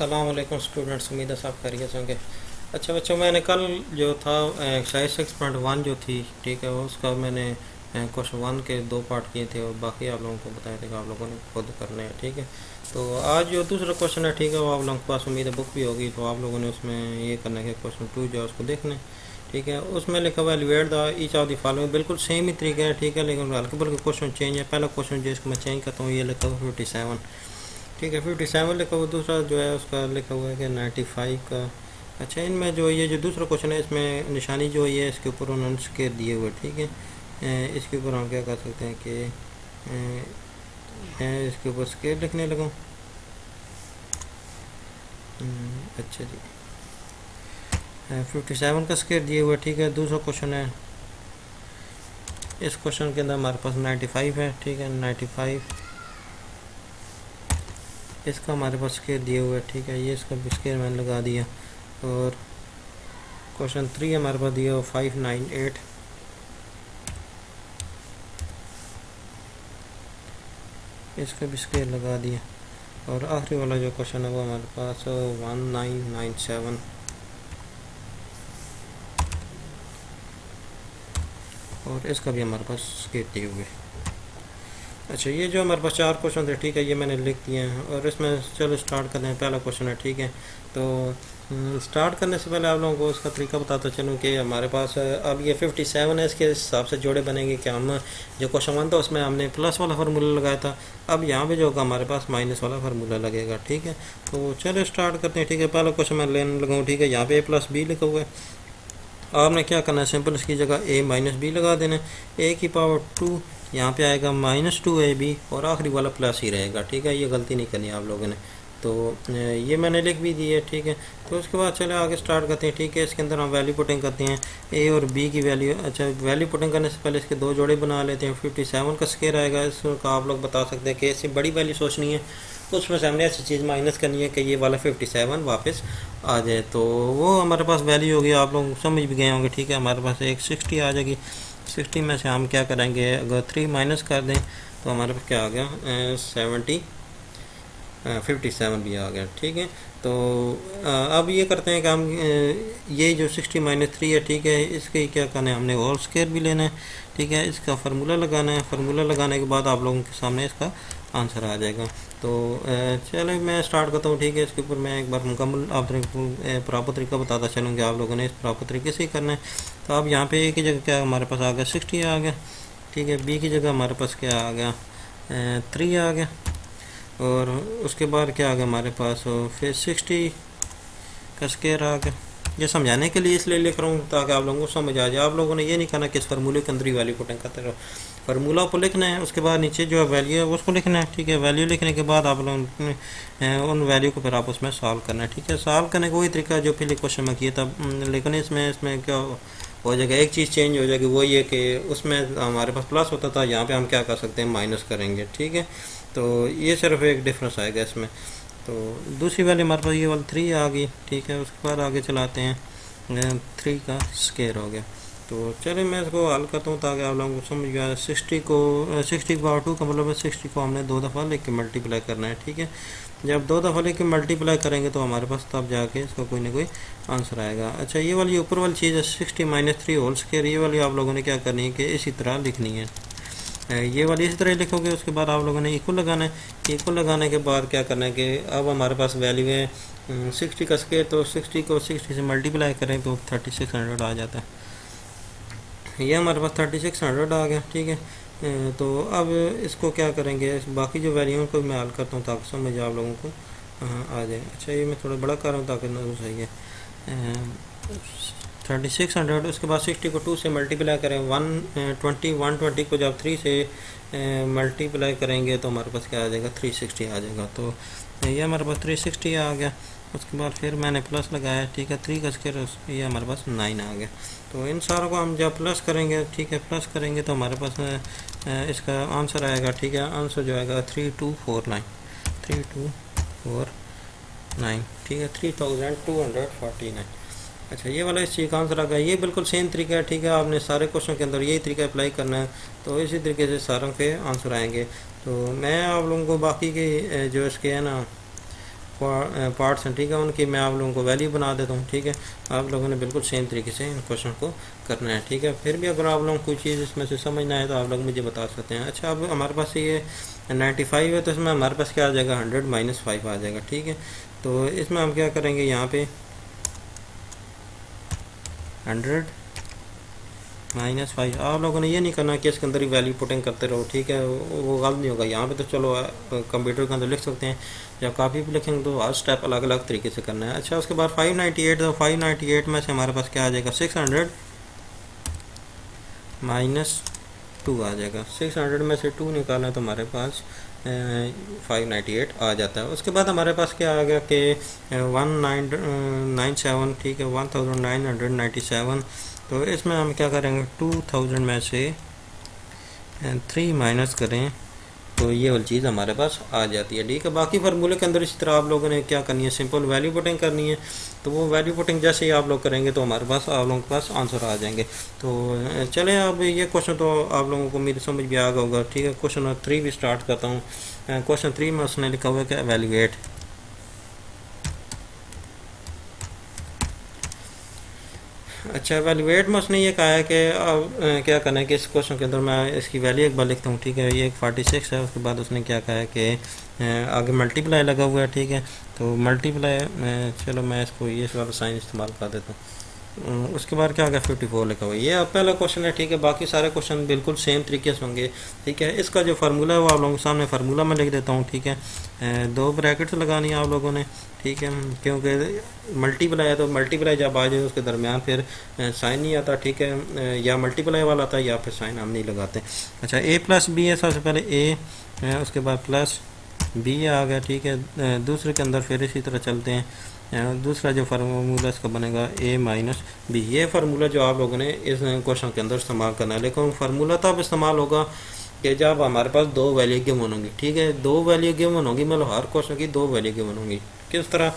अस्सलाम वालेकुम स्टूडेंट्स, उम्मीद है सब खैरियत होंगे। अच्छा बच्चों, मैंने कल जो था एक्सरसाइज 6.1 जो थी, ठीक है, उसका मैंने क्वेश्चन वन के दो पार्ट किए थे और बाकी आप लोगों को बताए थे कि आप लोगों ने खुद करने हैं। ठीक है, तो आज जो दूसरा क्वेश्चन है, ठीक है, वो आप लोगों के पास उम्मीद है बुक भी होगी, तो आप लोगों ने उसमें ये करना है कि क्वेश्चन टू जो है उसको देखना है। ठीक है, उसमें लिखा हुआ elevate the each of the following, बिल्कुल सेम ही तरीका है। ठीक है, लेकिन हल्के फुल्के क्वेश्चन चेंज है। पहला क्वेश्चन जो इसको मैं चेंज करता हूँ, ये लिखा हुआ 57। ठीक है, 57 लिखा हुआ। दूसरा जो है उसका लिखा हुआ है कि 95 का। अच्छा, इनमें जो ये जो दूसरा क्वेश्चन है, इसमें निशानी जो ये है इसके ऊपर उन्होंने स्केल दिए हुए। ठीक है, इसके ऊपर हम क्या कर सकते हैं कि मैं इसके ऊपर स्केल लिखने लगूँ। अच्छा जी, 57 का स्केल दिए हुए। ठीक है, दूसरा क्वेश्चन है, इस क्वेश्चन के अंदर हमारे पास 95 है। ठीक है, 95 इसका हमारे पास स्केल दिए हुए। ठीक है, ये इसका स्केल मैंने लगा दिया। और क्वेश्चन 3 हमारे पास दिया हुआ 598, इसका भी स्केल लगा दिया। और आखिरी वाला जो क्वेश्चन है वो हमारे पास 1997, और इसका भी हमारे पास स्केल दिए हुए। अच्छा, ये जो हमारे पास चार क्वेश्चन थे, ठीक है, ये मैंने लिख दिए हैं। और इसमें चलो स्टार्ट करते हैं। पहला क्वेश्चन है, ठीक है, तो स्टार्ट करने से पहले आप लोगों को इसका तरीका बताता चलूँ कि हमारे पास अब ये 57 है, इसके हिसाब से जोड़े बनेंगे कि हम जो क्वेश्चन वन था उसमें हमने प्लस वाला फार्मूला लगाया था, अब यहाँ पे जो होगा हमारे पास माइनस वाला फार्मूला लगेगा। ठीक है, तो चलो स्टार्ट करते हैं। ठीक है, पहला क्वेश्चन मैं लेने लगाऊँ। ठीक है, यहाँ पे A+B लिखा हुआ है। आपने क्या करना है, सिंपल इसकी जगह A-B लगा देना है। A की पावर 2 यहाँ पे आएगा -2AB, और आखिरी वाला प्लस ही रहेगा। ठीक है, ये गलती नहीं करनी आप लोगों ने, तो ये मैंने लिख भी दी है। ठीक है, तो उसके बाद चले आगे स्टार्ट करते हैं। ठीक है, इसके अंदर हम वैल्यू पुटिंग करते हैं, A और B की वैल्यू। अच्छा, वैल्यू पुटिंग करने से पहले इसके दो जोड़े बना लेते हैं। 57 का स्केयर आएगा, इसका आप लोग बता सकते हैं कि इससे बड़ी वैल्यू सोचनी है, उसमें से हमने ऐसी चीज़ माइनस करनी है कि ये वाला 57 वापस आ जाए, तो वो हमारे पास वैल्यू होगी। आप लोग समझ भी गए होंगे। ठीक है, हमारे पास एक 60 आ जाएगी। 60 में से हम क्या करेंगे, अगर 3 माइनस कर दें तो हमारे पास क्या आ गया, 57 भी आ गया। ठीक है, तो अब ये करते हैं कि हम ये जो 60-3 है, ठीक है, इसके क्या करना है, हमने होल स्क्वायर भी लेना है। ठीक है, इसका फार्मूला लगाना है। फार्मूला लगाने के बाद आप लोगों के सामने इसका आंसर आ जाएगा। तो चलो मैं स्टार्ट करता हूँ। ठीक है, इसके ऊपर मैं एक बार मुकम्मल आप प्रॉपर तरीका बताता चलूँगा, आप लोगों ने इस प्रॉपर तरीके से ही करना है। तो अब यहाँ पे A की जगह क्या हमारे पास आ गया, 60 आ गया। ठीक है, B की जगह हमारे पास क्या आ गया, 3 आ गया। और उसके बाद क्या आ गया हमारे पास, फिर 60 का स्क्वायर आ गया। ये समझाने के लिए इसलिए लिख रहा हूँ ताकि आप लोगों को समझ आ जाए। आप लोगों ने ये नहीं करना कि इस फार्मूले के अंदर ही वैल्यू पुटिंग करते रहो, फार्मूला को लिखना है, उसके बाद नीचे जो वैल्यू है उसको लिखना है। ठीक है, वैल्यू लिखने के बाद आप लोगों ने उन वैल्यू को फिर आप उसमें सॉल्व करना है। ठीक है, सॉल्व करने का वही तरीका जो पहले क्वेश्चन में किया था, लेकिन इसमें क्या हो जाएगा, एक चीज़ चेंज हो जाएगी, वो ये कि उसमें हमारे पास प्लस होता था, यहाँ पे हम क्या कर सकते हैं, माइनस करेंगे। ठीक है, तो ये सिर्फ एक डिफरेंस आएगा इसमें। तो दूसरी वैल्यू हमारे पास ये वाली 3 आ गई। ठीक है, उसके बाद आगे चलाते हैं, 3 का स्क्वायर हो गया। तो चलिए मैं इसको हल करता हूँ ताकि आप लोगों को समझ गया। 60 की पावर 2 का मतलब है 60 को हमने 2 दफ़ा लेके मल्टीप्लाई करना है। ठीक है, जब 2 दफ़ा लेके मल्टीप्लाई करेंगे तो हमारे पास तब जाके इसका कोई ना कोई आंसर आएगा। अच्छा, ये वाली ऊपर वाली चीज़ है 60-3 होल स्क्वायर, ये वाली आप लोगों ने क्या करनी है कि इसी तरह लिखनी है। ये वाली इसी तरह लिखोगे, उसके बाद आप लोगों ने इक्वल लगाना है। इक्वल लगाने के बाद क्या करना है कि अब हमारे पास वैल्यू है 60 का स्क्वायर, तो 60 को 60 से मल्टीप्लाई करें तो 3600 आ जाता है। ये हमारे पास 3600 आ गया। ठीक है, तो अब इसको क्या करेंगे, बाकी जो वैल्यूओं को मैं हल करता हूँ ताकि समझ आप लोगों को आ जाए। अच्छा, ये मैं थोड़ा बड़ा कर रहा हूँ ताकि नजर सही है। 3600, उसके बाद 60 को 2 से मल्टीप्लाई करें, 120 को जब 3 से मल्टीप्लाई करेंगे तो हमारे पास क्या आ जाएगा, 360 आ जाएगा। तो ये हमारे पास 360 आ गया। उसके बाद फिर मैंने प्लस लगाया। ठीक है, 3 का स्क्वायर, ये हमारे पास 9 आ गया। तो इन सारों को हम जब प्लस करेंगे, ठीक है, प्लस करेंगे तो हमारे पास इसका आंसर आएगा। ठीक है, आंसर जो आएगा 3249, 3249। ठीक है, 3249। अच्छा, ये वाला इस चीज़ का आंसर आ गया। ये बिल्कुल सेम तरीका है। ठीक है, आपने सारे क्वेश्चन के अंदर यही तरीका अप्लाई करना है, तो इसी तरीके से सारों के आंसर आएंगे। तो मैं आप लोगों को बाकी के जो इसके है ना पार्ट्स हैं, ठीक है, उनकी मैं आप लोगों को वैल्यू बना देता हूँ, ठीक है। आप लोगों ने बिल्कुल सेम तरीके से इन क्वेश्चन को करना है, ठीक है। फिर भी अगर आप लोगों को कोई चीज़ इसमें से समझना है तो आप लोग मुझे बता सकते हैं। अच्छा, अब हमारे पास ये 95 है, तो इसमें हमारे पास क्या आ जाएगा, 100 माइनस 5 आ जाएगा, ठीक है। तो इसमें हम क्या करेंगे, यहाँ पे 100 -5। आप लोगों ने ये नहीं करना कि इसके अंदर ही वैल्यू पुटिंग करते रहो, ठीक है, वो गलत नहीं होगा। यहाँ पे तो चलो कंप्यूटर के अंदर लिख सकते हैं, जब काफ़ी भी लिखेंगे तो हर स्टेप अलग अलग तरीके से करना है। अच्छा, उसके बाद 598, तो 598 में से हमारे पास क्या आ जाएगा, 600 -2 आ जाएगा। 600 में से 2 निकालना तो हमारे पास 598 आ जाता है। उसके बाद हमारे पास क्या आ गया कि 1997, ठीक है, 1997। तो इसमें हम क्या करेंगे, 2000 में से 3 माइनस करें तो ये वाली चीज़ हमारे पास आ जाती है, ठीक है। बाकी फार्मूले के अंदर इसी तरह आप लोगों ने क्या करनी है, सिंपल वैल्यू पुटिंग करनी है। तो वो वैल्यू पुटिंग जैसे ही आप लोग करेंगे तो हमारे पास आप लोगों के पास आंसर आ जाएंगे। तो चलें, अब ये क्वेश्चन तो आप लोगों को मेरी समझ भी आ गया होगा, ठीक है। क्वेश्चन 3 भी स्टार्ट करता हूँ। क्वेश्चन 3 में उसने लिखा हुआ है कि एवेल्युएट। अच्छा, एवेल्युएट में उसने ये कहा है कि अब क्या करना है कि इस क्वेश्चन के अंदर मैं इसकी वैल्यू एक बार लिखता हूँ, ठीक है। ये 46 है। उसके बाद उसने क्या कहा है कि आगे मल्टीप्लाई लगा हुआ है, ठीक है। तो मल्टीप्लाई, चलो मैं इसको ये वाला साइन इस्तेमाल कर देता हूँ। उसके बाद क्या हो गया, 54 लिखा हुआ है। ये पहला क्वेश्चन है, ठीक है। बाकी सारे क्वेश्चन बिल्कुल सेम तरीके से होंगे, ठीक है। इसका जो फार्मूला है वो आप लोगों के सामने फार्मूला में लिख देता हूँ, ठीक है। 2 ब्रैकेट्स लगानी है आप लोगों ने, ठीक है, क्योंकि मल्टीप्लाई है तो मल्टीप्लाई जब आ जाए उसके दरमियान फिर साइन नहीं आता, ठीक है, या मल्टीप्लाई वाला आता है या फिर साइन हम नहीं लगाते। अच्छा, a प्लस बी है, सबसे पहले a, उसके बाद प्लस बी आ गया, ठीक है। दूसरे के अंदर फिर इसी तरह चलते हैं। दूसरा जो फार्मूला इसका बनेगा a माइनस बी। ये फार्मूला जो आप लोगों ने इस क्वेश्चन के अंदर इस्तेमाल करना है, लेकिन फार्मूला तब इस्तेमाल होगा कि जब हमारे पास 2 वैल्यू गिवन होंगी, ठीक है। 2 वैल्यू गिवन होंगी, मतलब हर क्वेश्चन की 2 वैल्यू गिवन होंगी। किस तरह,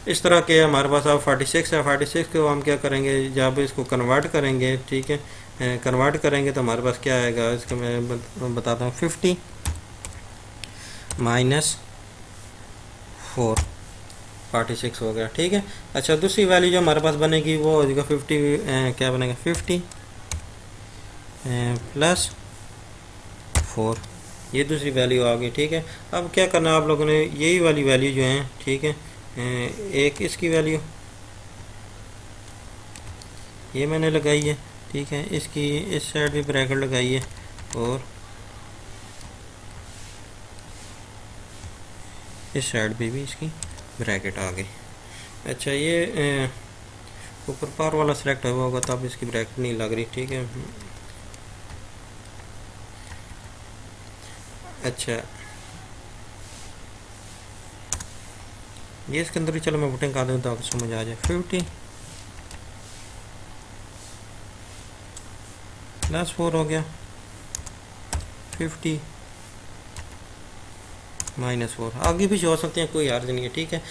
इस तरह के हमारे पास अब 46 है। 46 को हम क्या करेंगे, जब इसको कन्वर्ट करेंगे, ठीक है, कन्वर्ट करेंगे तो हमारे पास क्या आएगा, इसका मैं बताता हूँ। 50 -4, 46 हो गया, ठीक है। अच्छा, दूसरी वैल्यू जो हमारे पास बनेगी वो हो जाएगा 50, क्या बनेगा, 50 +4। ये दूसरी वैल्यू आ गई, ठीक है। अब क्या करना है आप लोगों ने, यही वाली वैल्यू जो है, ठीक है, एक इसकी वैल्यू ये मैंने लगाई है, ठीक है। इसकी इस साइड भी ब्रैकेट लगाई है और इस साइड पे भी इसकी ब्रैकेट आ गई। अच्छा, ये ऊपर पार वाला सेलेक्ट हुआ होगा तब इसकी ब्रैकेट नहीं लग रही, ठीक है। अच्छा, ये इसके अंदर ही चलो मैं पुटिंग कर दूँ ताकि समझ आ जाए। 50 +4 हो गया, 50 -4। आगे भी हो सकते हैं, कोई हर्ज नहीं है, ठीक है।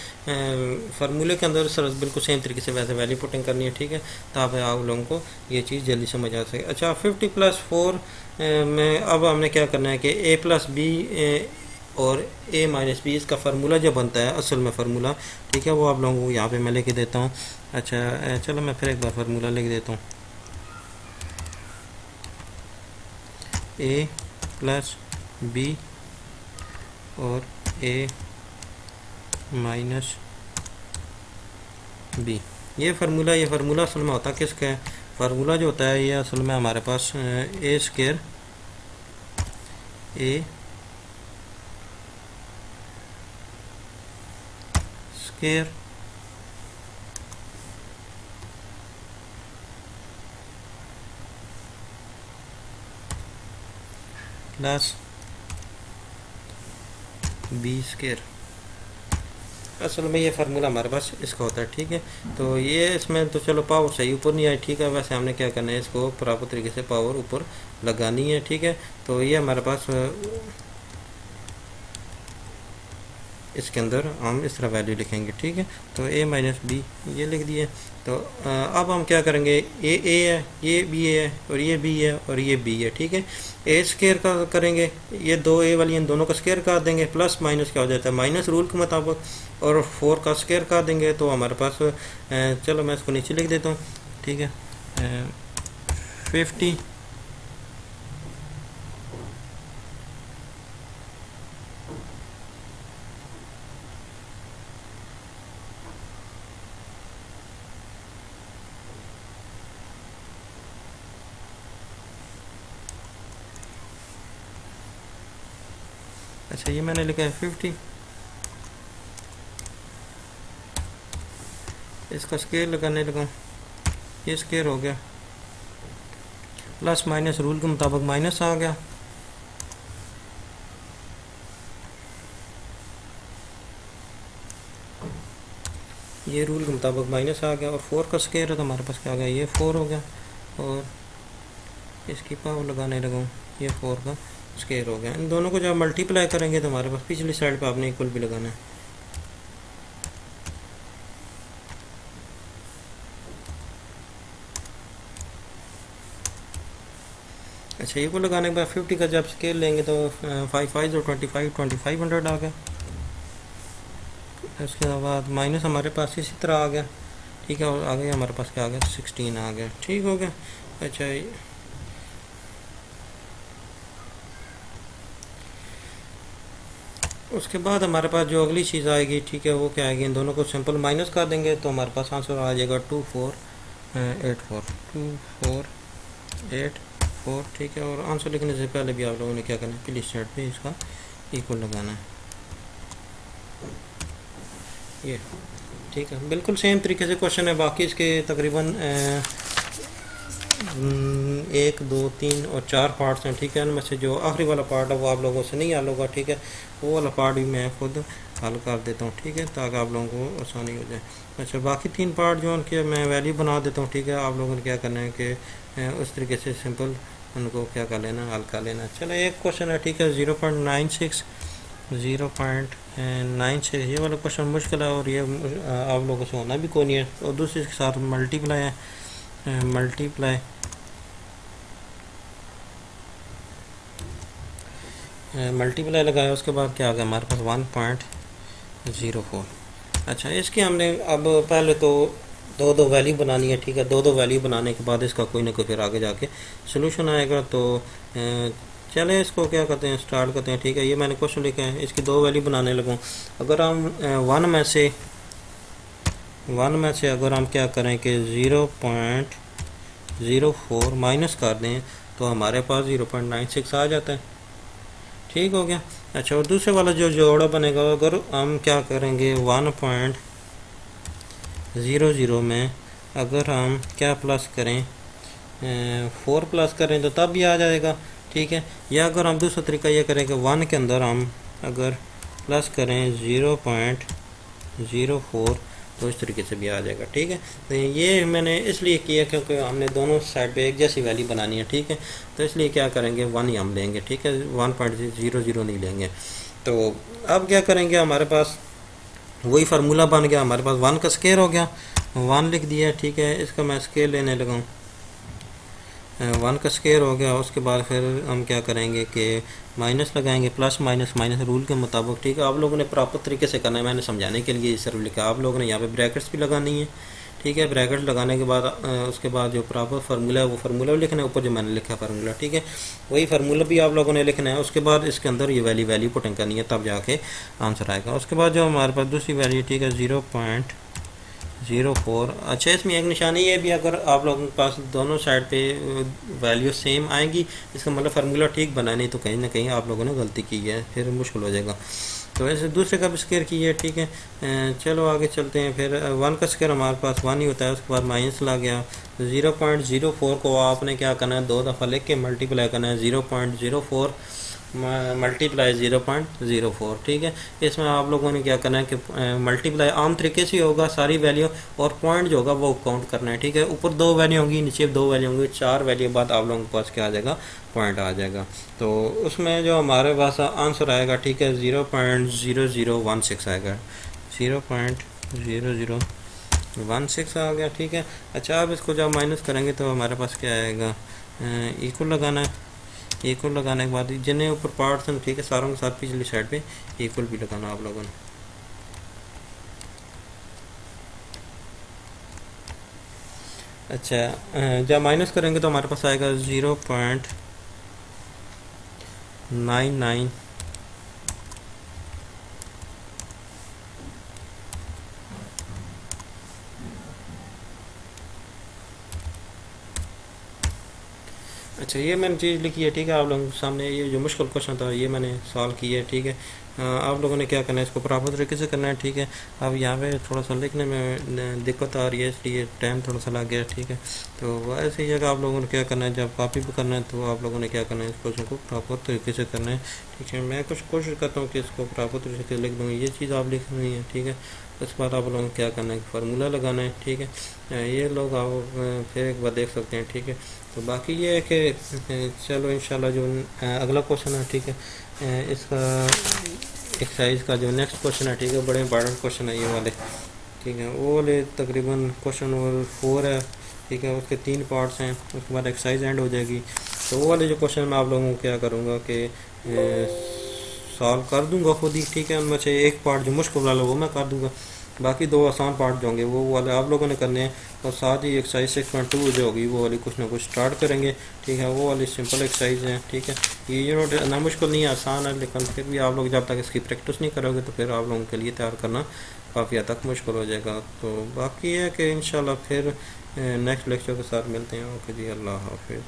फार्मूले के अंदर सर बिल्कुल सेम तरीके से वैसे वैल्यू पुटिंग करनी है, ठीक है, ताकि आप लोगों को ये चीज़ जल्दी समझ आ सके। अच्छा, 50 +4 में अब हमने क्या करना है कि a प्लस बी और a माइनस बी, इसका फार्मूला जो बनता है असल में फार्मूला, ठीक है, वो आप लोगों को यहाँ पे मैं लेके देता हूँ। अच्छा, चलो मैं फिर एक बार फार्मूला लिख देता हूँ। a प्लस बी और a माइनस बी, ये फार्मूला असल में होता है किसका है, फार्मूला जो होता है ये असल में हमारे पास a square a square plus B square, असल में ये फार्मूला हमारे पास इसका होता है, ठीक है। तो ये इसमें तो चलो पावर सही ऊपर नहीं आई, ठीक है। वैसे हमने क्या करना है, इसको प्रॉपर तरीके से पावर ऊपर लगानी है, ठीक है। तो ये हमारे पास इसके अंदर हम इस तरह वैल्यू लिखेंगे, ठीक है। तो a माइनस बी ये लिख दिए। तो अब हम क्या करेंगे, ए है, ये बी है, और ये बी है, और ये बी है, ठीक है। ए स्केयर का करेंगे, ये दो ए वाली इन दोनों का स्केयर कर देंगे, प्लस माइनस क्या हो जाता है, माइनस रूल के मुताबिक, और 4 का स्केयर कर देंगे तो हमारे पास चलो मैं इसको नीचे लिख देता हूँ, ठीक है। 50 अच्छा ये मैंने लिखा है 50, इसका स्केयर लगाने लगा, ये स्केयर हो गया, प्लस माइनस रूल के मुताबिक माइनस आ गया, ये रूल के मुताबिक माइनस आ गया, और 4 का स्केयर है तो हमारे पास क्या आ गया, ये 4 हो गया, और इसकी पावर लगाने लगा, ये 4 का स्केयर हो गया। इन दोनों को जब मल्टीप्लाई करेंगे तो हमारे पास पिछली साइड पे आपने इक्वल भी लगाना है। अच्छा इक्वल लगाने के बाद 50 का जब स्केयर लेंगे तो 5 5 और 25 2500 आ गया। उसके बाद माइनस हमारे पास इसी तरह आ गया, ठीक है, और आगे हमारे पास क्या आ गया, 16 आ गया, ठीक हो गया। अच्छा उसके बाद हमारे पास जो अगली चीज़ आएगी, ठीक है, वो क्या आएगी, इन दोनों को सिंपल माइनस कर देंगे तो हमारे पास आंसर आ जाएगा 2484 2484, ठीक है। और आंसर लिखने से पहले भी आप लोगों ने क्या करना है, प्लीज साइड पे इसका इक्वल लगाना है, ये ठीक है। बिल्कुल सेम तरीके से क्वेश्चन है, बाकी इसके तकरीबन 1 2 3 और 4 पार्ट्स हैं, ठीक है। इनमें से जो आखिरी वाला पार्ट है वो आप लोगों से नहीं हल होगा, ठीक है, वो वाला पार्ट भी मैं खुद हल कर देता हूँ, ठीक है, ताकि आप लोगों को आसानी हो जाए। अच्छा बाकी 3 पार्ट जो उनके मैं वैल्यू बना देता हूँ, ठीक है, आप लोगों ने क्या करना है कि उस तरीके से सिंपल उनको क्या कर लेना, हल कर लेना। चलो एक क्वेश्चन है, ठीक है, 0.96 ये वाला क्वेश्चन मुश्किल है, और ये आप लोगों से होना भी कोई नहीं है, और दूसरे के साथ मल्टीप्लाई है, मल्टीप्लाई लगाया, उसके बाद क्या आ गया हमारे पास 1.04। अच्छा इसकी हमने अब पहले तो दो वैल्यू बनानी है, ठीक है, दो वैल्यू बनाने के बाद इसका कोई ना कोई फिर आगे जाके सोल्यूशन आएगा। तो चले इसको क्या करते हैं, स्टार्ट करते हैं, ठीक है। ये मैंने क्वेश्चन लिखा है, इसकी 2 वैल्यू बनाने लगूँ। अगर हम 1 में से अगर हम क्या करें कि 0.04 माइनस कर दें तो हमारे पास 0.96 आ जाता है, ठीक हो गया। अच्छा और दूसरे वाला जो जोड़ा बनेगा, अगर हम क्या करेंगे 1.00 में अगर हम क्या प्लस करें 4 प्लस करें तो तब भी आ जाएगा, ठीक है। या अगर हम दूसरा तरीका ये करें कि 1 के अंदर हम अगर प्लस करें 0.04 तो इस तरीके से भी आ जाएगा, ठीक है। तो ये मैंने इसलिए किया क्योंकि हमने दोनों साइड पे एक जैसी वैल्यू बनानी है, ठीक है, तो इसलिए क्या करेंगे 1 ही हम लेंगे, ठीक है, 1.00 नहीं लेंगे। तो अब क्या करेंगे, हमारे पास वही फार्मूला बन गया, हमारे पास 1 का स्केयर हो गया, 1 लिख दिया, ठीक है। इसका मैं स्केयर लेने लगा, 1 का स्केयर हो गया। उसके बाद फिर हम क्या करेंगे कि माइनस लगाएंगे, प्लस माइनस माइनस रूल के मुताबिक, ठीक है। आप लोगों ने प्रॉपर तरीके से करना है, मैंने समझाने के लिए सिर्फ लिखा, आप लोगों ने यहाँ पे ब्रैकेट्स भी लगानी है, ठीक है। ब्रैकेट्स लगाने के बाद उसके बाद जो प्रॉपर फार्मूला है वो फार्मूला भी लिखना है, ऊपर जो मैंने लिखा है फार्मूला, ठीक है, वही फार्मूला भी आप लोगों ने लिखना है। उसके बाद इसके अंदर ये वैल्यू पुटिंग करनी है, तब जाके आंसर आएगा। उसके बाद जो हमारे पास दूसरी वैल्यू, ठीक है, 0.04। अच्छा इसमें एक निशानी ये भी, अगर आप लोगों के पास दोनों साइड पे वैल्यू सेम आएंगी इसका मतलब फार्मूला ठीक बना, नहीं तो कहीं ना कहीं आप लोगों ने गलती की है, फिर मुश्किल हो जाएगा। तो ऐसे दूसरे का भी स्केयर की है, ठीक है। चलो आगे चलते हैं। फिर 1 का स्केयर हमारे पास 1 ही होता है, उसके बाद माइनस ला गया। 0.04 को आपने क्या करना है, 2 दफ़ा लिख के मल्टीप्लाई करना है, 0.04 मल्टीप्लाई 0.04, ठीक है। इसमें आप लोगों ने क्या करना है कि मल्टीप्लाई आम तरीके से होगा सारी वैल्यू, और पॉइंट जो होगा वो काउंट करना है, ठीक है। ऊपर 2 वैल्यू होंगी, नीचे 2 वैल्यू होंगी, 4 वैल्यू बाद आप लोगों के पास क्या आ जाएगा, पॉइंट आ जाएगा। तो उसमें जो हमारे पास आंसर आएगा, ठीक है, 0.0016 आएगा, 0.0016 आ गया, ठीक है। अच्छा, अब इसको जब माइनस करेंगे तो हमारे पास क्या आएगा, इक्वल लगाना है। इक्वल लगाने के बाद जिन्हें ऊपर पार्ट्स हैं, ठीक है, सारों के साथ पिछली साइड पे इक्वल भी लगाना आप लोगों ने। अच्छा, जब माइनस करेंगे तो हमारे पास आएगा 0.99। अच्छा, ये मैंने चीज़ लिखी है, ठीक है। आप लोगों के सामने ये जो मुश्किल क्वेश्चन था ये मैंने सॉल्व किया है, ठीक है। आप लोगों ने क्या करना है, इसको प्रॉपर तरीके से करना है, ठीक है। अब यहाँ पे थोड़ा सा लिखने में दिक्कत आ रही है, इसलिए टाइम थोड़ा सा लग गया, ठीक है। तो ऐसी जगह आप लोगों ने क्या करना है, जब कॉपी पे करना है तो आप लोगों ने क्या करना है, इस क्वेश्चन को प्रॉपर तरीके से करना है, ठीक है। मैं कुछ कोशिश करता हूँ कि इसको प्रॉपर तरीके से लिख दूँ, ये चीज़ आप लिखनी है, ठीक है। उसके बाद आप लोगों को क्या करना है, फार्मूला लगाना है, ठीक है। ये लोग आप फिर एक बार देख सकते हैं, ठीक है। तो बाकी ये है कि चलो इंशाल्लाह जो अगला क्वेश्चन है, ठीक है, इसका एक्सरसाइज का जो नेक्स्ट क्वेश्चन है, ठीक है, बड़े इंपॉर्टेंट क्वेश्चन है ये वाले, ठीक है। वो वाले तकरीबन क्वेश्चन नंबर 4 है, ठीक है। उसके 3 पार्ट्स हैं, उसके बाद एक्सरसाइज एंड हो जाएगी। तो वो वाले जो क्वेश्चन मैं आप लोगों को क्या करूँगा कि सॉल्व कर दूंगा खुद ही, ठीक है। उनमें से एक पार्ट जो मुश्किल वाला वो मैं कर दूंगा, बाकी 2 आसान पार्ट जो होंगे वो वाले आप लोगों ने करने हैं। और साथ ही एक्सरसाइज 6.2 जो होगी वो वाली कुछ ना कुछ स्टार्ट करेंगे, ठीक है। वो वाली सिंपल एक्सरसाइज है, ठीक है। ये यूनिट ना मुश्किल नहीं है, आसान है, लेकिन फिर भी आप लोग जब तक इसकी प्रैक्टिस नहीं करोगे तो फिर आप लोगों के लिए तैयार करना काफ़ी हद तक मुश्किल हो जाएगा। तो बाकी है कि इंशाल्लाह फिर नेक्स्ट लेक्चर के साथ मिलते हैं। ओके जी, अल्लाह हाफिज़।